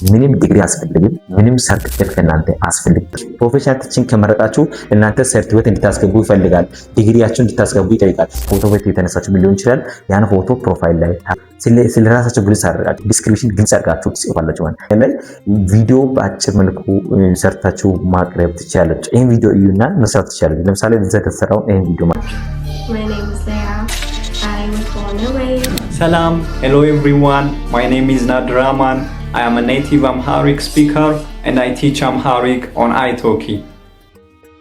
ምንም ዲግሪ አስፈልግም፣ ምንም ሰርቲፊኬት ከእናንተ አስፈልግም። ፕሮፌሽናል ቲችንግ ከመረጣችሁ እናንተ ሰርቲፊኬት እንድታስገቡ ይፈልጋል፣ ዲግሪያችሁን እንድታስገቡ ይጠይቃል። ፎቶ ቤት የተነሳችሁ ሊሆን ይችላል። ያን ፎቶ ፕሮፋይል ላይ ስለራሳችሁ ግልጽ አድርጋችሁ ዲስክሪፕሽን ግልጽ አድርጋችሁ ትጽፋላችሁ። ማለት ላይ ቪዲዮ በአጭር መልኩ ሰርታችሁ ማቅረብ ትችላላችሁ። ይሄን ቪዲዮ እዩና መስራት ትችላላችሁ። ለምሳሌ እዛ ተሰራውን ይሄን ቪዲዮ Salam, hello everyone. My name is Nadraman. I am a native Amharic speaker and I teach Amharic on italki.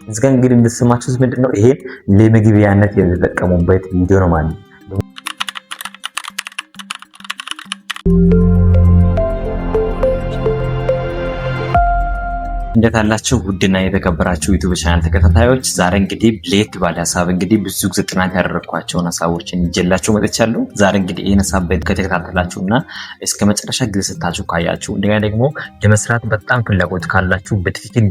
እዚህ ጋር እንግዲህ እንደሰማችሁት ምንድነው ይሄ ለምግብያነት የተጠቀሙበት ቪዲዮ ነው ማለት ነው። እንዴት አላችሁ ውድና የተከበራችሁ ዩቲዩብ ቻናል ተከታታዮች፣ ዛሬ እንግዲህ ለየት ባለ ሐሳብ እንግዲህ ብዙ ጊዜ ጥናት ያደረኳቸውን ሐሳቦችን ይዤላችሁ መጥቻለሁ። ዛሬ እንግዲህ ይሄን ሐሳብ ከተከታተላችሁና እስከ መጨረሻ ጊዜ ስታችሁ ካያችሁ እንደገና ደግሞ ለመስራት በጣም ፍላጎት ካላችሁ በትክክል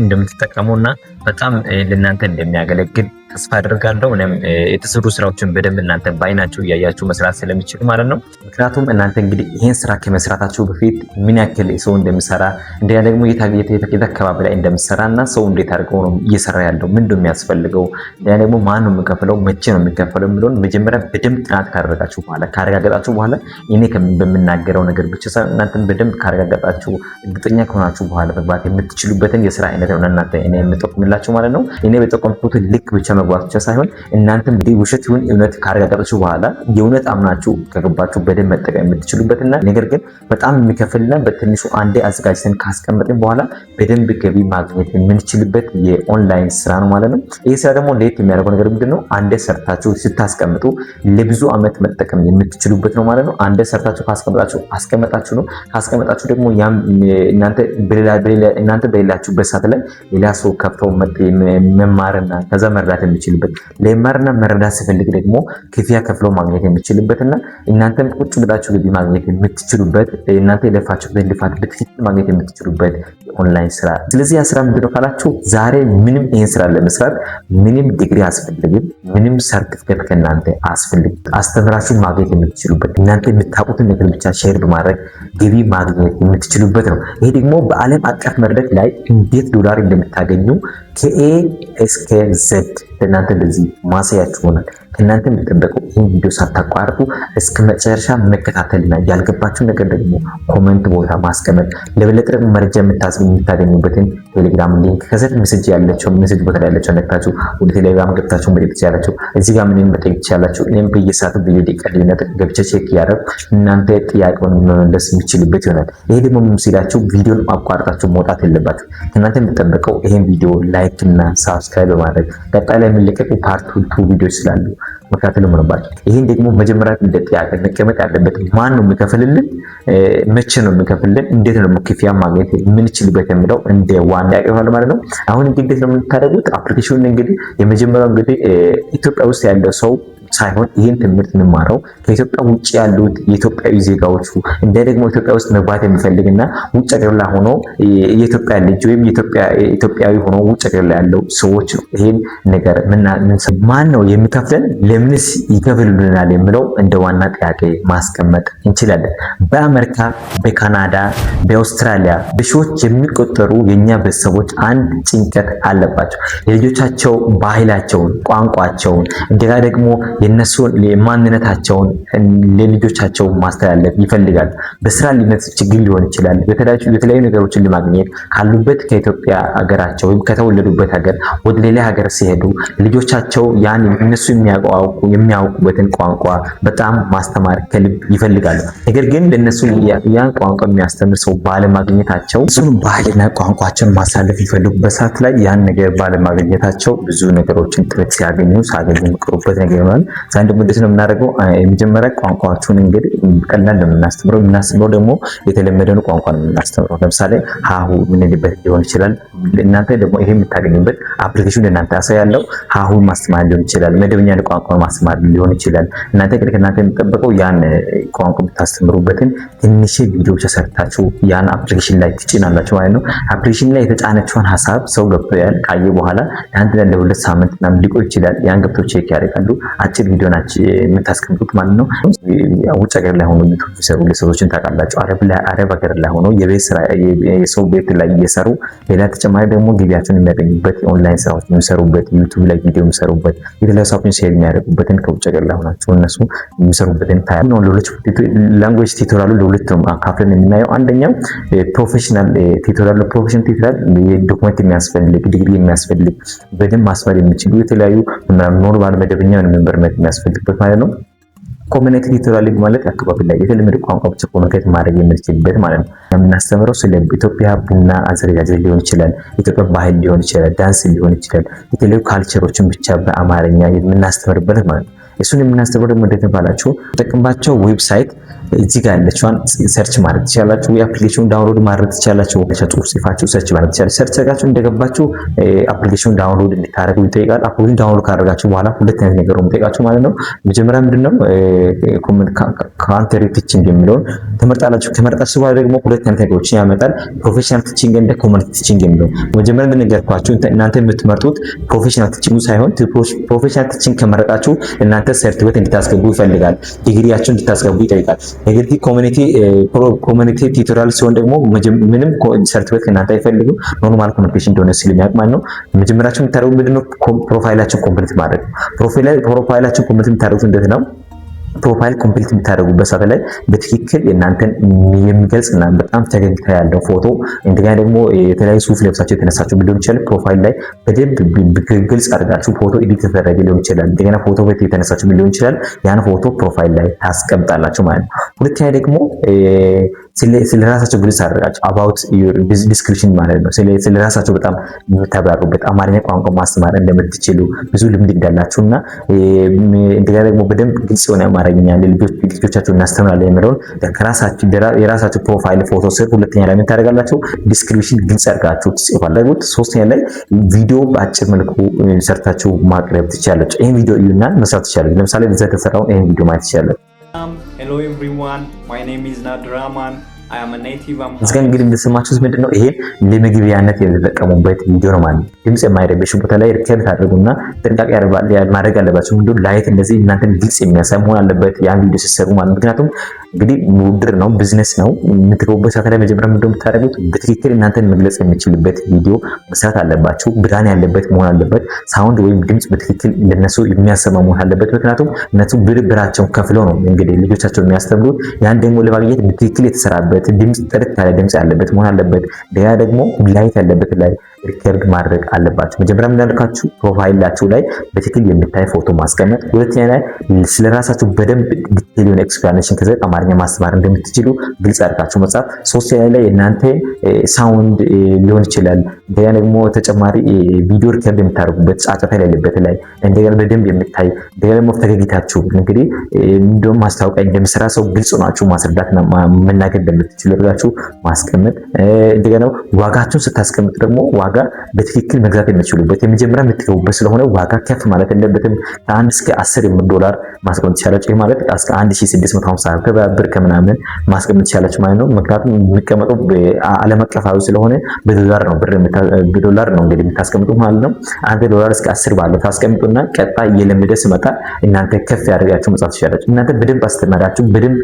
እንደምትጠቀሙና በጣም ለእናንተ እንደሚያገለግል ተስፋ አደርጋለሁ። እኔም የተሰሩ ስራዎችን በደንብ እናንተ ባይናችሁ እያያችሁ መስራት ስለሚችሉ ማለት ነው። ምክንያቱም እናንተ እንግዲህ ይሄን ስራ ከመስራታችሁ በፊት ምን ያክል ሰው እንደሚሰራ እንደገና ደግሞ የት አካባቢ ላይ እንደሚሰራና ሰው እንዴት አድርገው ነው እየሰራ ያለው ምንድነው የሚያስፈልገው እንደገና ደግሞ ማን ነው የሚከፈለው መቼ ነው የሚከፈለው የሚለውን መጀመሪያ በደንብ ጥናት ካረጋገጣችሁ በኋላ እኔ በምናገረው ነገር ብቻ ሳይሆን እናንተም በደንብ ካረጋገጣችሁ እርግጠኛ ከሆናችሁ በኋላ መግባት የምትችሉበትን የስራ አይነት ነው እናንተ እኔ የምጠቁምላችሁ ማለት ነው። እኔ በጠቆምኩት ልክ ብቻ መግባት ብቻ ሳይሆን እናንተም ውሸት ይሁን እውነት ካረጋገጣችሁ በኋላ የእውነት አምናችሁ ከገባችሁ በደንብ መጠቀም የምትችሉበትና ነገር ግን በጣም የሚከፍልና በትንሹ አንዴ አዘጋጅተን ካስቀመጥን በኋላ በደንብ ገቢ ማግኘት የምንችልበት የኦንላይን ስራ ነው ማለት ነው። ይህ ስራ ደግሞ ለየት የሚያደርገው ነገር ምንድነው? አንዴ ሰርታችሁ ስታስቀምጡ ለብዙ አመት መጠቀም የምትችሉበት ነው ማለት ነው። አንዴ ሰርታችሁ ካስቀመጣችሁ ነው። ካስቀመጣችሁ ደግሞ ያም እናንተ በሌላችሁበት ሰዓት ላይ ሌላ ሰው ከፍተው መማርና ከዛ መርዳት የሚችልበት ለማርና መረዳት ሲፈልግ ደግሞ ክፍያ ከፍሎ ማግኘት የሚችልበትና እናንተም ቁጭ ብላችሁ ገቢ ማግኘት የምትችሉበት እናንተ የለፋችሁበት ልፋት በትክክል ማግኘት የምትችሉበት ኦንላይን ስራ። ስለዚህ ያ ስራ ምንድነው ካላችሁ ዛሬ ምንም ይሄን ስራ ለመስራት ምንም ዲግሪ አስፈልግም፣ ምንም ሰርቲፊኬት ከእናንተ አስፈልግም። አስተምራችሁ ማግኘት የምትችሉበት እናንተ የምታውቁትን ነገር ብቻ ሼር በማድረግ ገቢ ማግኘት የምትችሉበት ነው። ይሄ ደግሞ በዓለም አቀፍ መድረክ ላይ እንዴት ዶላር እንደምታገኙ ከኤ እስከ ዜድ ለእናንተ እንደዚህ ማሳያችሁ ይሆናል። ከእናንተ የሚጠበቀው ይህን ቪዲዮ ሳታቋርጡ እስከ መጨረሻ መከታተልና ያልገባችሁ ነገር ደግሞ ኮመንት ቦታ ማስቀመጥ፣ ለበለጠ መረጃ የምታገኙበትን ቴሌግራም ሊንክ ከስር ሜሴጅ ቦታ ላይ ያለችው ነክታችሁ ወደ ቴሌግራም ገብታችሁ መጠየቅ ትችላላችሁ። እዚህ ጋር ምንም መጠየቅ ትችላላችሁ። እኔም በየሰዓቱ በየደቂቃ ልዩነት ገብቼ ቼክ እያደረኩ እናንተ ጥያቄውን መመለስ የሚችልበት ይሆናል። ይሄ ደግሞ ምን ሲላችሁ ቪዲዮን አቋርጣችሁ መውጣት የለባችሁ። ከእናንተ የሚጠበቀው ይሄን ቪዲዮ ላይክ እና ሳብስክራይብ በማድረግ ቀጣይ ላይ የሚለቀቁ ፓርት 2 ቪዲዮዎች ስላሉ መከታተል ነው። ይሄን ደግሞ መጀመሪያ እንደ ጥያቄ መቀመጥ ያለበት ማን ነው የሚከፍልልን፣ መቼ ነው የሚከፍልልን፣ እንዴት ነው ክፍያ ማግኘት የምንችልበት የሚለው እንደ ዋና ያቀርባል ማለት ነው። አሁን እንግዲህ ነው የምታደርጉት አፕሊኬሽኑን እንግዲህ የመጀመሪያው እንግዲህ ኢትዮጵያ ውስጥ ያለው ሰው ሳይሆን ይህን ትምህርት እንማረው ከኢትዮጵያ ውጭ ያሉት የኢትዮጵያዊ ዜጋዎቹ እንደ ደግሞ ኢትዮጵያ ውስጥ መግባት የሚፈልግና ውጭ ሀገር ላይ ሆኖ የኢትዮጵያ ልጅ ወይም ኢትዮጵያዊ ሆኖ ውጭ ሀገር ላይ ያለው ሰዎች ነው። ይሄን ነገር ማን ነው የሚከፍለን፣ ለምንስ ይከፍሉልናል የሚለው እንደ ዋና ጥያቄ ማስቀመጥ እንችላለን። በአሜሪካ፣ በካናዳ፣ በአውስትራሊያ በሺዎች የሚቆጠሩ የኛ ቤተሰቦች አንድ ጭንቀት አለባቸው። የልጆቻቸው ባህላቸውን፣ ቋንቋቸውን እንደጋ ደግሞ የነሱን ማንነታቸውን ለልጆቻቸው ማስተላለፍ ይፈልጋሉ። በስራ ሊነት ችግር ሊሆን ይችላል። የተለያዩ ነገሮችን ለማግኘት ካሉበት ከኢትዮጵያ ሀገራቸው ወይም ከተወለዱበት ሀገር ወደ ሌላ ሀገር ሲሄዱ ልጆቻቸው ያን እነሱ የሚያውቁበትን ቋንቋ በጣም ማስተማር ከልብ ይፈልጋሉ። ነገር ግን ለነሱ ያን ቋንቋ የሚያስተምር ሰው ባለማግኘታቸው እሱን ባህልና ቋንቋቸውን ማሳለፍ ይፈልጉበት ሰዓት ላይ ያን ነገር ባለማግኘታቸው ብዙ ነገሮችን ጥረት ሲያገኙ የሚቀሩበት ነገር ይሆናል። ዛን ደግሞ እንደዚህ ነው የምናደርገው። የመጀመሪያ ቋንቋዎቹን እንግዲህ ቀላል ነው የምናስተምረው ደግሞ የተለመደውን ቋንቋ ነው የምናስተምረው። ለምሳሌ ሀሁ ምንልበት ሊሆን ይችላል፣ እናንተ ደግሞ ይሄ የምታገኙበት አፕሊኬሽን ለእናንተ ያሳያለው ሀሁ ማስተማር ሊሆን ይችላል፣ መደበኛ ቋንቋ ማስተማር ሊሆን ይችላል። እናንተ ግን ከእናንተ የሚጠበቀው ያን ቋንቋ የምታስተምሩበትን ትንሽ ቪዲዮ ሰርታችሁ ያን አፕሊኬሽን ላይ ትጭናላችሁ ማለት ነው። አፕሊኬሽን ላይ የተጫነችውን ሀሳብ ሰው ገብቶ ያል ካየ በኋላ አንድ ለሁለት ሳምንት ምናምን ሊቆይ ይችላል። ያን ገብቶ ቼክ ያደርጋሉ። አጭር ቪዲዮ ናቸው የምታስቀምጡት ማለት ነው። ውጭ ሀገር ላይ ሆኖ ዩቲዩብ ይሰሩ ለሰዎችን ታውቃላችሁ። አረብ ሀገር ላይ ሆኖ የቤት ስራ የሰው ቤት ላይ እየሰሩ ሌላ ተጨማሪ ደግሞ ገቢያቸውን የሚያገኙበት የኦንላይን ስራዎች የሚሰሩበት ዩቲዩብ ላይ ቪዲዮ የሚሰሩበት የተለያዩ ሰዎችን ሼር የሚያደርጉበትን ከውጭ ሀገር ላይ ሆናችሁ እነሱ የሚሰሩበትን ታያሉ ነው። ሌሎች ላንጉዌጅ ቲዩቶሪያሉ ለሁለት ነው አካፍለን የምናየው። አንደኛው ፕሮፌሽናል ቲዩቶሪያል፣ ፕሮፌሽናል ቲዩቶሪያል ዶክመንት የሚያስፈልግ ዲግሪ የሚያስፈልግ በደንብ ማስመር የሚችሉ የተለያዩ ኖርማል መደበኛ መንበርነት የሚያስፈልግበት ማለት ነው። ኮሚኒቲ ቲዩቶሪያል ማለት አካባቢ ላይ የተለመደ ቋንቋ ብቻ ኮሚኒኬት ማድረግ የምንችልበት ማለት ነው። የምናስተምረው ስለ ኢትዮጵያ ቡና አዘገጃጀት ሊሆን ይችላል፣ ኢትዮጵያ ባህል ሊሆን ይችላል፣ ዳንስ ሊሆን ይችላል፣ የተለያዩ ካልቸሮችን ብቻ በአማርኛ የምናስተምርበት ማለት ነው። እሱን የምናስተምረው ደግሞ እንዴት ባላችሁ ተጠቅምባቸው ዌብሳይት እዚህ ጋር ያለችዋን ሰርች ማድረግ ትችላላችሁ። የአፕሊኬሽኑን ዳውንሎድ ማድረግ ትችላላችሁ። ጽሁፍ ጽፋችሁ ሰርች ማድረግ ትችላላችሁ። ሰርች አድርጋችሁ እንደገባችሁ አፕሊኬሽኑን ዳውንሎድ እንድታደርጉ ይጠይቃል። አፕሊኬሽኑን ዳውንሎድ ካደረጋችሁ በኋላ ሁለት አይነት ነገር ነው የሚጠይቃችሁ ማለት ነው። መጀመሪያ ምንድነው ካንተሪ ቲቺንግ የሚለውን ትመርጣላችሁ። ከመረጣችሁ በኋላ ደግሞ ሁለት አይነት ነገሮችን ያመጣል። ፕሮፌሽናል ቲቺንግ እንደ ኮሚኒቲ ቲቺንግ የሚለው መጀመሪያ እንደነገርኳችሁ እናንተ የምትመርጡት ፕሮፌሽናል ቲቺንግ ሳይሆን ፕሮፌሽናል ቲቺንግ ከመረጣችሁ እናንተ ሰርቲፊኬት እንድታስገቡ ይፈልጋል። ዲግሪያችሁን እንድታስገቡ ይጠይቃል። ነገር ግን ኮሚኒቲ ቲዩቶሪያል ሲሆን ደግሞ ምንም ሰርቲፊኬት ከእናንተ አይፈልግም። ኖርማል ኮሚኒኬሽን እንደሆነ ስለሚያውቅ ማለት ነው። መጀመሪያችሁ የምታደርጉት ምንድነው ፕሮፋይላችሁን ኮምፕሊት ማድረግ። ፕሮፋይላችሁን ኮምፕሊት የምታደርጉት እንዴት ነው? ፕሮፋይል ኮምፕሊት የምታደርጉበት ሰዓት ላይ በትክክል እናንተን የሚገልጽ እና በጣም ፈገግታ ያለው ፎቶ እንደገና ደግሞ የተለያዩ ሱፍ ለብሳችሁ የተነሳችሁ ሊሆን ይችላል። ፕሮፋይል ላይ በደንብ ግልጽ አድርጋችሁ ፎቶ ኤዲት ተደረገ ሊሆን ይችላል። እንደገና ፎቶ ቤት የተነሳችሁ ሊሆን ይችላል። ያን ፎቶ ፕሮፋይል ላይ ታስቀምጣላችሁ ማለት ነው። ሁለተኛ ደግሞ ስለራሳችሁ ግልጽ አድርጋችሁ about your description ማለት ነው። ስለራሳችሁ በጣም የምታብራሩበት አማርኛ ቋንቋ ማስተማር እንደምትችሉ ብዙ ልምድ እንዳላችሁና እንደገና ደግሞ በደንብ ግልጽ የሆነ አማርኛ ለልጆቻችሁ እናስተምራለን የሚለውን ከራሳችሁ የራሳችሁ ፕሮፋይል ፎቶ ስር ሁለተኛ ላይ ምን ታደርጋላችሁ? ዲስክሪፕሽን ግልጽ አድርጋችሁ ትጽፋላችሁ። ሶስተኛ ላይ ቪዲዮ በአጭር መልኩ ሰርታችሁ ማቅረብ ትችላላችሁ። ይሄን ቪዲዮ እዩና መስራት ትችላላችሁ። ለምሳሌ ለዛ ተሰራው ይሄን ቪዲዮ ማየት ትችላላችሁ። Hello everyone, my name is Nadraman. I am a native እዚህ ጋር እንግዲህ እንደሰማችሁት ምንድነው ይሄ ለምግብያነት የተጠቀሙበት ቪዲዮ ነው ማለት ነው። ድምጽ የማይረብሽ ቦታ ላይ ሪከርድ አድርጉና ጥንቃቄ ማድረግ አለባችሁ። ምንድነው ላይት እንደዚህ እናንተን ግልጽ የሚያሳይ መሆን አለበት ያን ቪዲዮ ሲሰሩ ማለት። ምክንያቱም እንግዲህ ውድድር ነው፣ ቢዝነስ ነው። የምትገቡበት ሰዓት ላይ መጀመሪያ ምንድነው የምታደርጉት? በትክክል እናንተን መግለጽ የሚችልበት ቪዲዮ መስራት አለባችሁ። ብርሃን ያለበት መሆን አለበት። ሳውንድ ወይም ድምጽ በትክክል ለነሱ የሚያሰማ መሆን አለበት። ምክንያቱም እነሱ ብራቸውን ከፍለው ነው እንግዲህ ልጆቻቸውን የሚያስተምሩት። ያን ደግሞ ለማግኘት በትክክል የተሰራበት ድምጽ ጥርት ያለ ድምጽ ያለበት መሆን አለበት። ሌላ ደግሞ ላይት ያለበት ላይ ሪከርድ ማድረግ አለባችሁ። መጀመሪያ ምናልካችሁ ፕሮፋይላችሁ ላይ በትክክል የሚታይ ፎቶ ማስቀመጥ። ሁለተኛ ላይ ስለራሳችሁ በደንብ ዲቴል የሆነ ኤክስፕላኔሽን ከዛ አማርኛ ማስተማር እንደምትችሉ ግልጽ አድርጋችሁ መጻፍ። ሶስተኛ ላይ እናንተ ሳውንድ ሊሆን ይችላል። እንደገና ደግሞ ተጨማሪ ቪዲዮ ሪከርድ የምታደርጉበት ጫጫታ ያለበት ላይ እንደገና በደንብ የሚታይ እንደገና ደግሞ ፈገግታችሁ እንግዲህ እንደውም ማስታወቂያ እንደምሰራ ሰው ግልጽ ናችሁ ማስረዳትና መናገር እንደምትችሉ አድርጋችሁ ማስቀመጥ። እንደገና ዋጋችሁን ስታስቀምጥ ደግሞ ዋጋ በትክክል መግዛት የምትችሉበት የመጀመሪያ የምትገቡበት ስለሆነ ዋጋ ከፍ ማለት የለበትም። ከ1 እስከ 10 ዶላር ማስቀመጥ ትችላላችሁ። ይሄ ማለት እስከ 1650 ብር ከምናምን ማስቀመጥ ትችላላችሁ ማለት ነው። ምክንያቱም የሚቀመጠው ዓለም አቀፋዊ ስለሆነ በዶላር ነው በዶላር ነው እንግዲህ የምታስቀምጡት ማለት ነው። $1 እስከ 10 ባለው ታስቀምጡና ቀጣይ እየለመደ ሲመጣ እናንተ ከፍ ያደርጋችሁ መጻፍ ትችላላችሁ። እናንተ በደንብ አስተማራችሁ በደንብ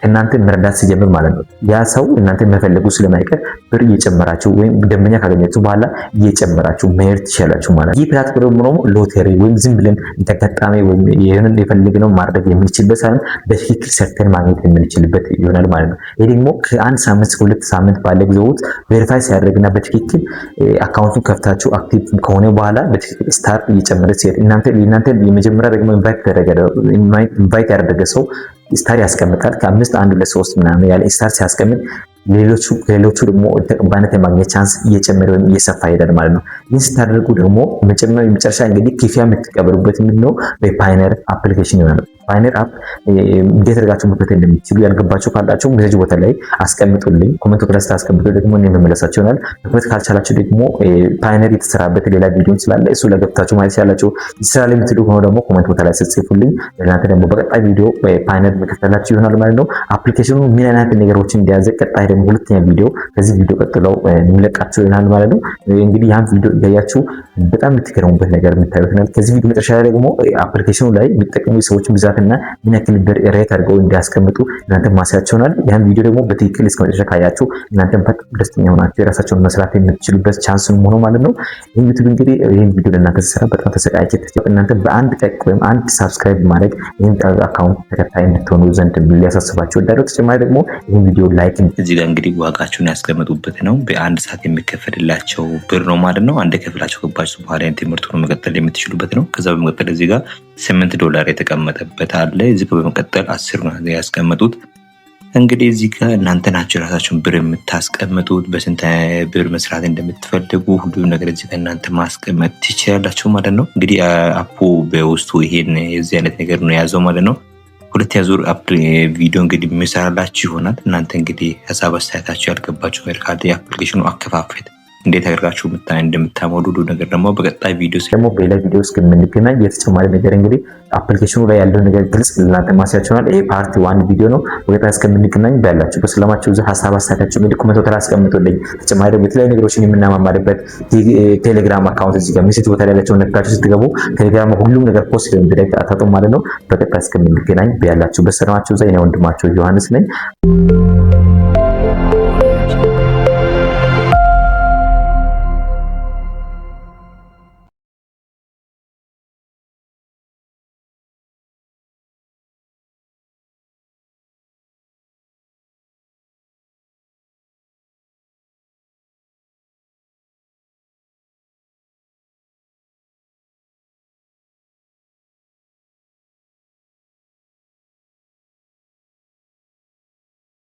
እናንተ መረዳት ሲጀምር ማለት ነው ያ ሰው እናንተ መፈለጉ ስለማይቀር ብር እየጨመራችሁ ወይም ደንበኛ ካገኛችሁ በኋላ እየጨመራችሁ መሄድ ትችላላችሁ ማለት ነው። ይህ ፕላትፎርም ደግሞ ሎተሪ ወይም ዝም ብለን ተጠቃሚ ወይም ይሄንን የፈለግነው ማድረግ የምንችልበት ሳይሆን በትክክል ሰርተን ማግኘት የምንችልበት ይሆናል ማለት ነው። ይሄ ደግሞ ከ1 ሳምንት እስከ 2 ሳምንት ባለ ጊዜ ውስጥ ቬሪፋይ ሲያደርግና በትክክል አካውንቱን ከፍታችሁ አክቲቭ ከሆነ በኋላ በትክክል ስታር እየጨመረ ሲሄድ እናንተ የመጀመሪያ ደግሞ ኢንቫይት ያደረገ ሰው ስታር ያስቀምጣል። ከ5 1 2 3 ምናምን ያለ ስታር ሲያስቀምጥ ሌሎቹ ደግሞ ተቀባይነት የማግኘት ቻንስ እየጨመረ ወይም እየሰፋ ይሄዳል ማለት ነው። ይህን ስታደርጉ ደግሞ መጨረሻ እንግዲህ ክፍያ የምትቀበሉበት ምንድነው በፓይነር አፕሊኬሽን ይሆናል። ፓይነር አፕ እንዴት አድርጋችሁ መክፈት እንደምትችሉ ያልገባችሁ ካላችሁ ሜሴጅ ቦታ ላይ አስቀምጡልኝ። ኮሜንት ቦታ ላይ አስቀምጡ፣ ደግሞ እኔ መመለሳችሁ ይሆናል። መክፈት ካልቻላችሁ ደግሞ ፓይነር የተሰራበት ሌላ ቪዲዮ ስላለ እሱ ላይ ገብታችሁ ማለት ያላችሁ ይስራል የምትሉ ከሆነ ደግሞ ኮሜንት ቦታ ላይ ጽፉልኝ። እናንተ ደግሞ በቀጣይ ቪዲዮ ፓይነር መከፈላችሁ ይሆናል ማለት ነው። አፕሊኬሽኑ ምን አይነት ነገሮችን እንደያዘ ቀጣይ ደግሞ ሁለተኛ ቪዲዮ ከዚህ ቪዲዮ ቀጥለው የሚለቃችሁ ይሆናል ማለት ነው። እንግዲህ ያን ቪዲዮ እያያችሁ በጣም የምትገረሙበት ነገር የምታዩት ነው። ከዚህ ቪዲዮ መጨረሻ ላይ ደግሞ አፕሊኬሽኑ ላይ የሚጠቀሙ ሰዎችን ብዛትና ምን ያክል ሬት አድርገው እንዲያስቀምጡ እናንተ ማሳያችሁ ይሆናል። ያን ቪዲዮ ደግሞ በትክክል እስከ መጨረሻ ካያችሁ እናንተም በጣም ደስተኛ ሆናችሁ የራሳችሁን መስራት የምትችሉበት ቻንስ ነው ማለት ነው። ይሄን ዩቲዩብ እንግዲህ ይሄን ቪዲዮ ለእናንተ ሲሰራ በጣም ተሰቃይቼ እናንተ በአንድ ጠቅ ወይም አንድ ሳብስክራይብ ማድረግ ይሄን አካውንት ተከታይ እንድትሆኑ ዘንድ ሊያሳስባችሁ ወዳለው። ተጨማሪ ደግሞ ይሄን ቪዲዮ ላይክ እዚህ ጋር እንግዲህ ዋጋቸውን ያስቀምጡበት ነው። በአንድ ሰዓት የሚከፈልላቸው ብር ነው ማለት ነው። አንድ ከፍላችሁ ገባችሁ በኋላ ትምህርቱን መቀጠል የምትችሉበት ነው። ከዛ በመቀጠል እዚህ ጋር $8 የተቀመጠበት አለ። እዚህ ጋር በመቀጠል 10 ነው ያስቀመጡት። እንግዲህ እዚህ ጋር እናንተ ናችሁ የራሳችሁን ብር የምታስቀምጡት። በስንት ብር መስራት እንደምትፈልጉ ሁሉም ነገር እዚህ ጋር እናንተ ማስቀመጥ ትችላላችሁ ማለት ነው። እንግዲህ አፑ በውስጡ ይሄን የዚህ አይነት ነገር ነው የያዘው ማለት ነው። ሁለተኛ ዙር ቪዲዮ እንግዲህ የሚሰራላችሁ ይሆናል። እናንተ እንግዲህ ሀሳብ አስተያየታችሁ ያልገባችሁ ነገር ካለ የአፕሊኬሽኑ አከፋፈት እንዴት አድርጋችሁ እንደምታሞሉ ሁሉ ነገር ደግሞ በቀጣይ ቪዲዮ ደግሞ በሌላ ቪዲዮ እስከምንገናኝ የተጨማሪ ነገር እንግዲህ አፕሊኬሽኑ ላይ ያለው ነገር ግልጽ ለእናንተ ማሳያችሁ ይሆናል። ይሄ ፓርት 1 ቪዲዮ ነው። በቀጣይ እስከምንገናኝ ባላችሁ በሰላማችሁ እዛ ሀሳብ አስተያየታችሁ እንግዲህ ኮሜንት ላይ አስቀምጡልኝ። ተጨማሪ ደግሞ የተለያዩ ነገሮችን የምናማማርበት ቴሌግራም አካውንት እዚህ ጋር ሜሴጅ ቦታ ላይ ያላችሁ ነካችሁ ስትገቡ ቴሌግራም ሁሉም ነገር ፖስት እንደሚደረግ አታጡ ማለት ነው። በቀጣይ እስከምንገናኝ ባላችሁ በሰላማችሁ እዛ እኔ ወንድማችሁ ዮሐንስ ነኝ።